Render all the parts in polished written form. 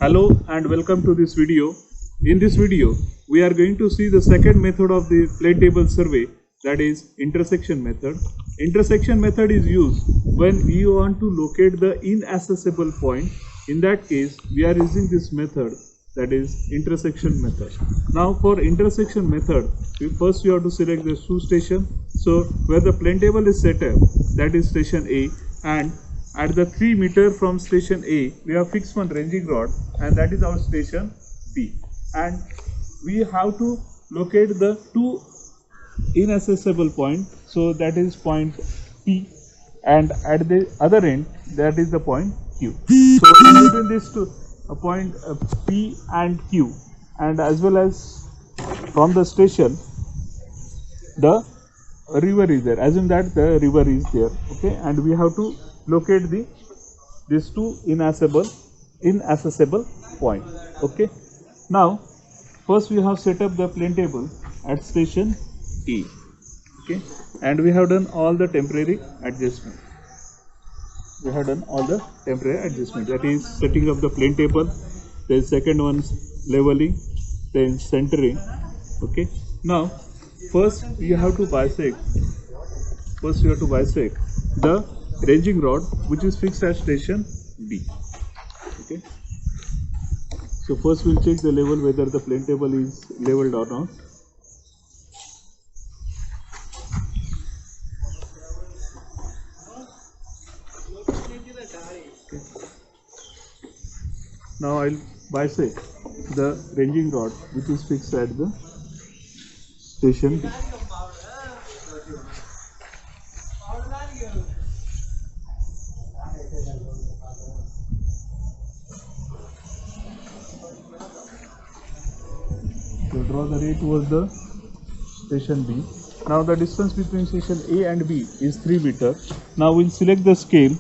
Hello and welcome to this video. In this video, we are going to see the second method of the plane table survey, that is intersection method. Intersection method is used when we want to locate the inaccessible point. In that case, we are using this method, that is intersection method. Now for intersection method, first you have to select the two station. So where the plane table is set up, that is station A, and at the 3 meter from station A, we have fixed one ranging rod, and that is our station B. And we have to locate the two inaccessible point. So that is point P, and at the other end, that is the point Q. So in between these two, a point P and Q, and as well as from the station, the river is there. Assume that the river is there, okay, and we have to locate these two inaccessible point. Okay, now first we have set up the plane table at station A. Okay, and we have done all the temporary adjustment. That is setting up the plane table, then second one leveling, then centering. Okay, now first you have to bisect the ranging rod which is fixed at station B. Okay, so first we'll check the level, whether the plane table is leveled or not. Okay. Now I'll bisect the ranging rod which is fixed at the station B. So draw the ray towards the station B. Now the distance between station A and B is 3 meter. Now we'll select the scale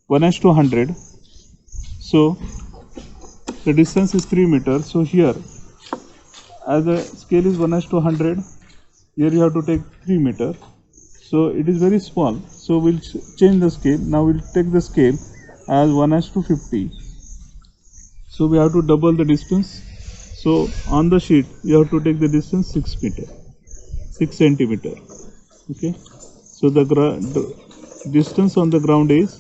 1:100. So the distance is 3 meters. So here, as the scale is 1:100, here you have to take 3 meter. So it is very small. So we'll change the scale. Now we'll take the scale as 1:50. So we have to double the distance. So on the sheet you have to take the distance 6 centimeter. Okay. So the distance on the ground is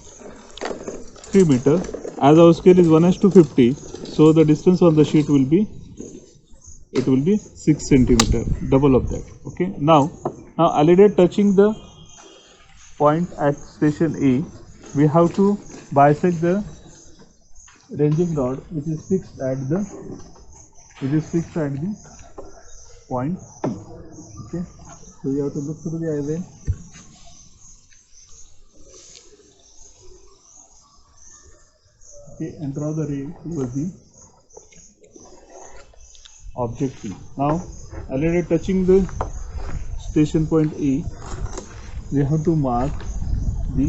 3 meter. As our scale is 1:50, so the distance on the sheet will be 6 centimeter, double of that. Okay. Now already touching the point at station A, we have to bisect the ranging rod which is fixed at the point P. Okay, so you have to look through the eye vein. Okay, and draw the ray towards the object P. Now, already touching the station point A, we have to mark the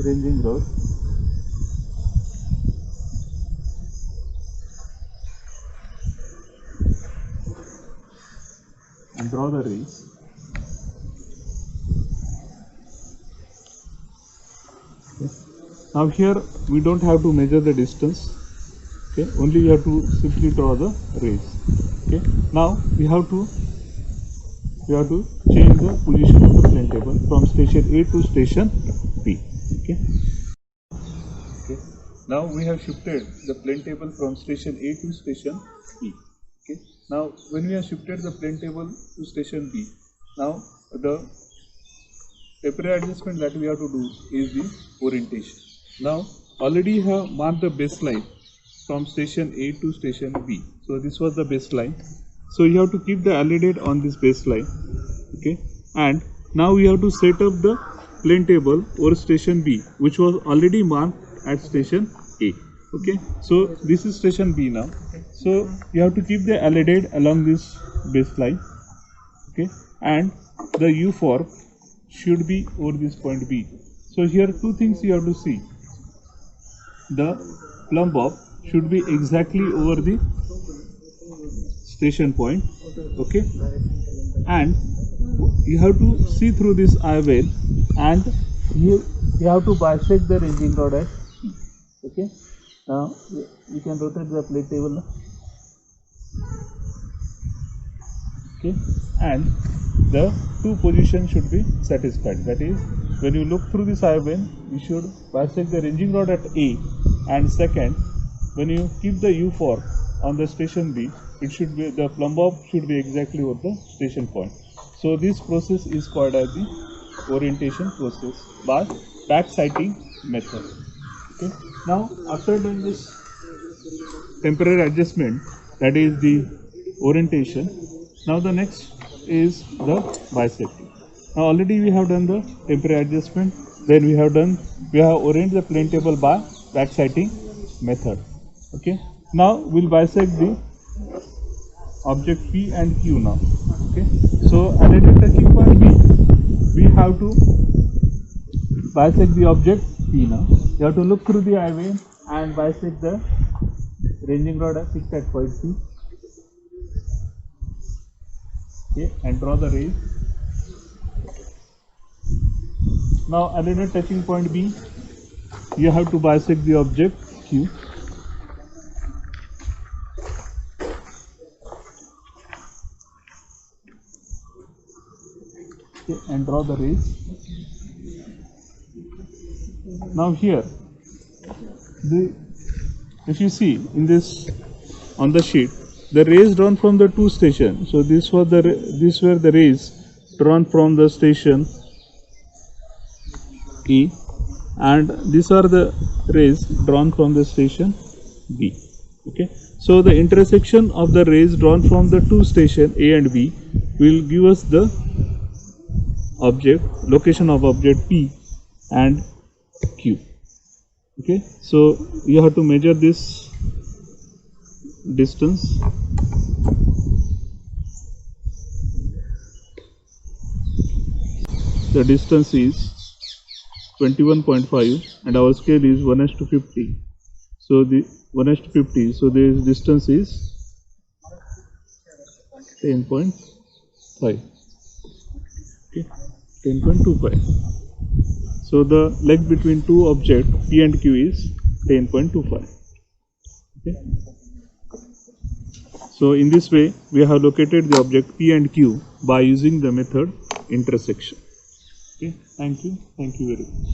ranging rod. And draw the rays. Okay. Now here we don't have to measure the distance. Okay, only you have to simply draw the rays. Okay. Now we have to change the position of the plane table from station A to station B. Okay. Okay. Now we have shifted the plane table from station A to station B. Okay. Now when we have shifted the plane table to station B, now the temporary adjustment that we have to do is the orientation. Now already you have marked the baseline from station A to station B. So this was the baseline. So you have to keep the alidate on this baseline. Okay, and now we have to set up the plane table over station B, which was already marked at station A. Okay, so this is station B now. So you have to keep the alidate along this baseline. Okay, and the U fork should be over this point B. So here two things you have to see. The plumb bob should be exactly over the station point. Okay, and you have to see through this eye vein, and you have to bisect the ranging rod at P. Okay, now you can rotate the plate table now. Okay, and the two positions should be satisfied. That is, when you look through this I-beam, you should bisect the ranging rod at A, and second, when you keep the U fork on the station B, it should be the plumb bob should be exactly over the station point. So this process is called as the orientation process by back sighting method. Okay. Now after doing this temporary adjustment, that is the orientation, now the next is the bisecting. Now already we have done the temporary adjustment, then we have oriented the plane table by back sighting method. Okay, now we'll bisect the object P and Q now. Okay, so at a touching point B, we have to bisect the object P now. You have to look through the I-beam and bisect the ranging rod fixed at point P. Okay, and draw the rays. Now at a touching point B, you have to bisect the object Q. Okay, and draw the rays. Now here, if you see in this on the sheet, the rays drawn from the two stations. So these were the rays drawn from the station E, and these are the rays drawn from the station B. Okay, so the intersection of the rays drawn from the two stations A and B will give us the location of object P and Q. Okay, so you have to measure this distance. The distance is 21.5 and our scale is 1:50. So the 1:50, so this distance is 10.5. Okay, 10.25. So the length between two objects P and Q is 10.25. Okay. So in this way, we have located the object P and Q by using the method intersection. Okay. Thank you very much.